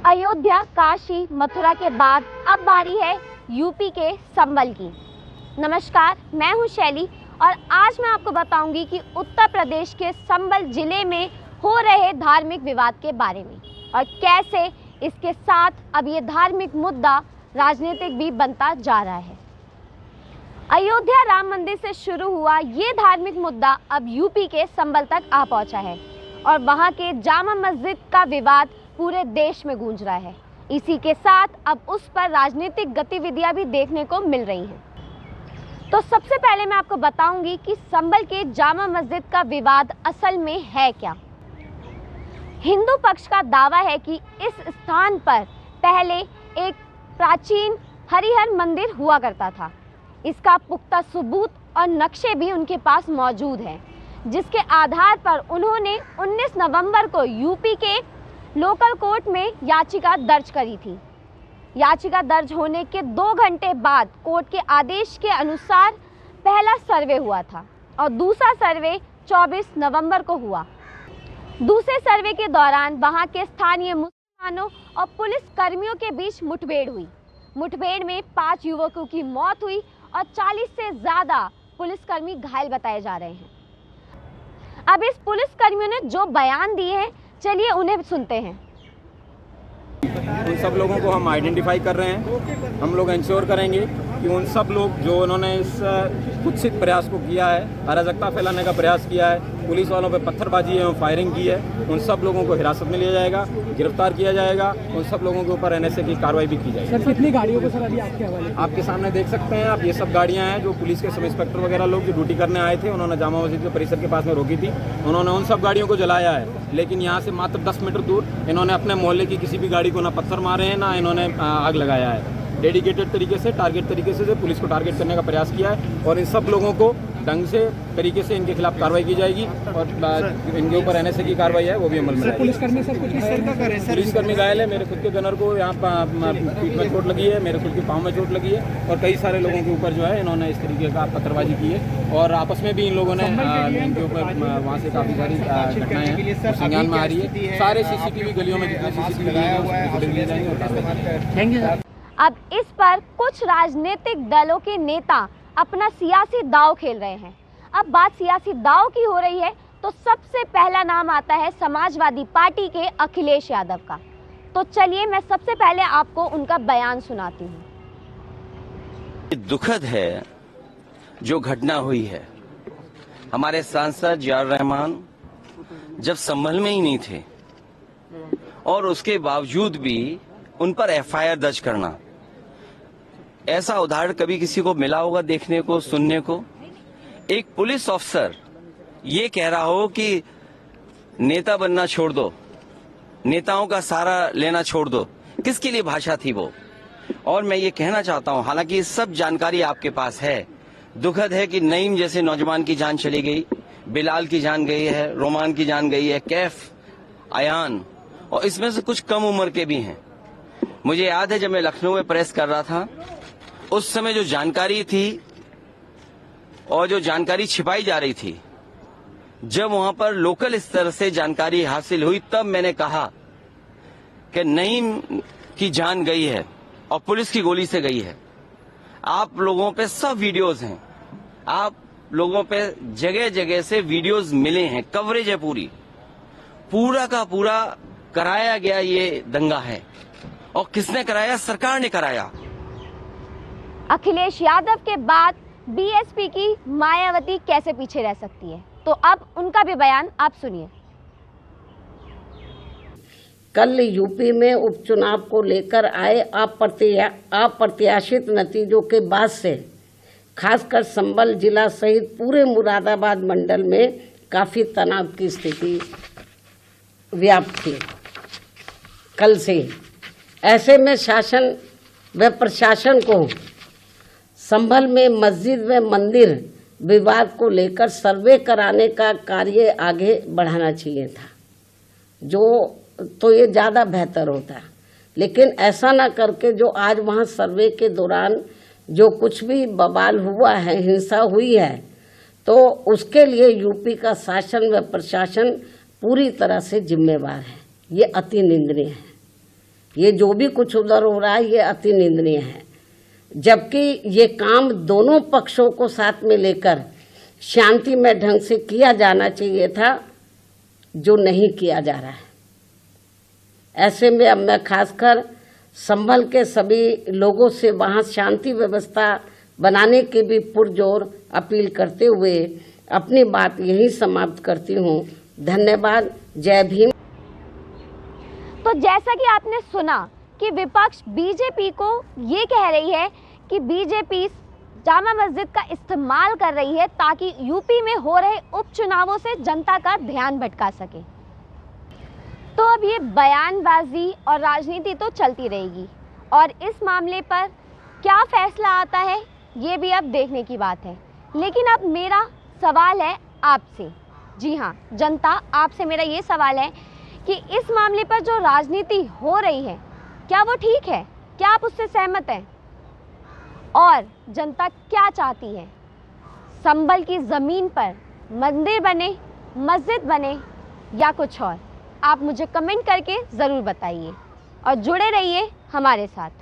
अयोध्या, काशी, मथुरा के बाद अब बारी है यूपी के संबल की। नमस्कार, मैं हूं शैली और आज मैं आपको बताऊंगी कि उत्तर प्रदेश के संबल जिले में हो रहे धार्मिक विवाद के बारे में और कैसे इसके साथ अब ये धार्मिक मुद्दा राजनीतिक भी बनता जा रहा है। अयोध्या राम मंदिर से शुरू हुआ ये धार्मिक मुद्दा अब यूपी के संबल तक आ पहुंचा है और वहां के जामा मस्जिद का विवाद पूरे देश में गूंज रहा है। इसी के साथ अब उस पर राजनीतिक गतिविधियां भी देखने को मिल रही हैं। तो सबसे पहले मैं आपको बताऊंगी कि संबल के जामा मस्जिद का विवाद असल में है क्या। हिंदू पक्ष का दावा है कि इस स्थान पर पहले एक प्राचीन हरिहर मंदिर हुआ करता था। इसका पुख्ता सबूत और नक्शे भी उनके पास मौजूद हैं, जिसके आधार पर उन्होंने 19 नवंबर को यूपी के लोकल कोर्ट में याचिका दर्ज करी थी। याचिका दर्ज होने के 2 घंटे बाद कोर्ट के आदेश के अनुसार पहला सर्वे हुआ था और दूसरा सर्वे 24 नवंबर को हुआ। दूसरे सर्वे के दौरान वहां के स्थानीय मुसलमानों और पुलिस कर्मियों के बीच मुठभेड़ हुई। मुठभेड़ में 5 युवकों की मौत हुई और 40 से ज़्यादा पुलिसकर्मी घायल बताए जा रहे हैं। अब इस पुलिसकर्मियों ने जो बयान दिए हैं, चलिए उन्हें सुनते हैं। उन सब लोगों को हम आइडेंटिफाई कर रहे हैं। हम लोग इंश्योर करेंगे कि उन सब लोग जो उन्होंने इस कुत्सित प्रयास को किया है, अराजकता फैलाने का प्रयास किया है, पुलिस वालों पे पत्थरबाजी एवं फायरिंग की है, उन सब लोगों को हिरासत में लिया जाएगा, गिरफ्तार किया जाएगा। उन सब लोगों के ऊपर एनएसए की कार्रवाई भी की जाएगी। सर, कितनी गाड़ियों को सर अभी आपके हवाले? आपके सामने देख सकते हैं आप, ये सब गाड़ियां हैं जो पुलिस के सब इंस्पेक्टर वगैरह लोग जो ड्यूटी करने आए थे, उन्होंने जामा मस्जिद के परिसर के पास में रोकी थी। उन्होंने उन सब गाड़ियों को जलाया है, लेकिन यहाँ से मात्र 10 मीटर दूर इन्होंने अपने मोहल्ले की किसी भी गाड़ी को ना पत्थर मारे हैं ना इन्होंने आग लगाया है। डेडिकेटेड तरीके से, टारगेट तरीके से पुलिस को टारगेट करने का प्रयास किया है और इन सब लोगों को ढंग से तरीके से इनके खिलाफ कार्रवाई की जाएगी और इनके ऊपर एनएसए की कार्रवाई है वो भी अमल में आएगी। पुलिसकर्मी सर कुछ पुलिसकर्मी घायल है। मेरे खुद के गनर को यहाँ पीठ में चोट लगी है, मेरे खुद के पाँव में चोट लगी है और कई सारे लोगों के ऊपर जो है इन्होंने इस तरीके का पत्थरबाजी की है और आपस में भी इन लोगों ने इनके ऊपर वहाँ से काफ़ी सारी घटनाएं हैं संज्ञान में आ रही है। सारे सीसीटीवी गलियों में जितने सीसीटीवी हैं। अब इस पर कुछ राजनीतिक दलों के नेता अपना सियासी दांव खेल रहे हैं। अब बात सियासी दांव की हो रही है तो सबसे पहला नाम आता है समाजवादी पार्टी के अखिलेश यादव का। तो चलिए मैं सबसे पहले आपको उनका बयान सुनाती हूँ। दुखद है जो घटना हुई है। हमारे सांसद जियाउर रहमान जब संभल में ही नहीं थे और उसके बावजूद भी उन पर एफआईआर दर्ज करना, ऐसा उदाहरण कभी किसी को मिला होगा देखने को, सुनने को? एक पुलिस ऑफिसर ये कह रहा हो कि नेता बनना छोड़ दो, नेताओं का सहारा लेना छोड़ दो। किसके लिए भाषा थी वो? और मैं ये कहना चाहता हूं, हालांकि सब जानकारी आपके पास है, दुखद है कि नईम जैसे नौजवान की जान चली गई, बिलाल की जान गई है, रोमान की जान गई है, कैफ, अयान, और इसमें से कुछ कम उम्र के भी हैं। मुझे याद है जब मैं लखनऊ में प्रेस कर रहा था, उस समय जो जानकारी थी और जो जानकारी छिपाई जा रही थी, जब वहां पर लोकल स्तर से जानकारी हासिल हुई तब मैंने कहा कि नईम की जान गई है और पुलिस की गोली से गई है। आप लोगों पे सब वीडियोस हैं, आप लोगों पे जगह जगह से वीडियोस मिले हैं, कवरेज है पूरा का पूरा कराया गया ये दंगा है। और किसने कराया? सरकार ने कराया। अखिलेश यादव के बाद बीएसपी की मायावती कैसे पीछे रह सकती है? तो अब उनका भी बयान आप सुनिए। कल यूपी में उपचुनाव को लेकर आए अप्रत्याशित नतीजों के बाद से खासकर संबल जिला सहित पूरे मुरादाबाद मंडल में काफी तनाव की स्थिति व्याप्त थी कल से ही। ऐसे में शासन व प्रशासन को संभल में मस्जिद व मंदिर विवाद को लेकर सर्वे कराने का कार्य आगे बढ़ाना चाहिए था, तो ये ज़्यादा बेहतर होता। लेकिन ऐसा ना करके जो आज वहाँ सर्वे के दौरान जो कुछ भी बवाल हुआ है, हिंसा हुई है, तो उसके लिए यूपी का शासन व प्रशासन पूरी तरह से जिम्मेवार है। ये अति निंदनीय है। ये जो भी कुछ उधर हो रहा है ये अति निंदनीय है, जबकि ये काम दोनों पक्षों को साथ में लेकर शांतिमय ढंग से किया जाना चाहिए था, जो नहीं किया जा रहा है। ऐसे में अब मैं खासकर संभल के सभी लोगों से वहाँ शांति व्यवस्था बनाने की भी पुरजोर अपील करते हुए अपनी बात यही समाप्त करती हूँ। धन्यवाद। जय भीम। तो जैसा कि आपने सुना कि विपक्ष बीजेपी को ये कह रही है कि बीजेपी जामा मस्जिद का इस्तेमाल कर रही है ताकि यूपी में हो रहे उपचुनावों से जनता का ध्यान भटका सके। तो अब ये बयानबाजी और राजनीति तो चलती रहेगी और इस मामले पर क्या फैसला आता है ये भी अब देखने की बात है। लेकिन अब मेरा सवाल है आपसे, जी हाँ जनता, आपसे मेरा ये सवाल है कि इस मामले पर जो राजनीति हो रही है क्या वो ठीक है? क्या आप उससे सहमत हैं? और जनता क्या चाहती है? संभल की ज़मीन पर मंदिर बने, मस्जिद बने या कुछ और? आप मुझे कमेंट करके ज़रूर बताइए और जुड़े रहिए हमारे साथ।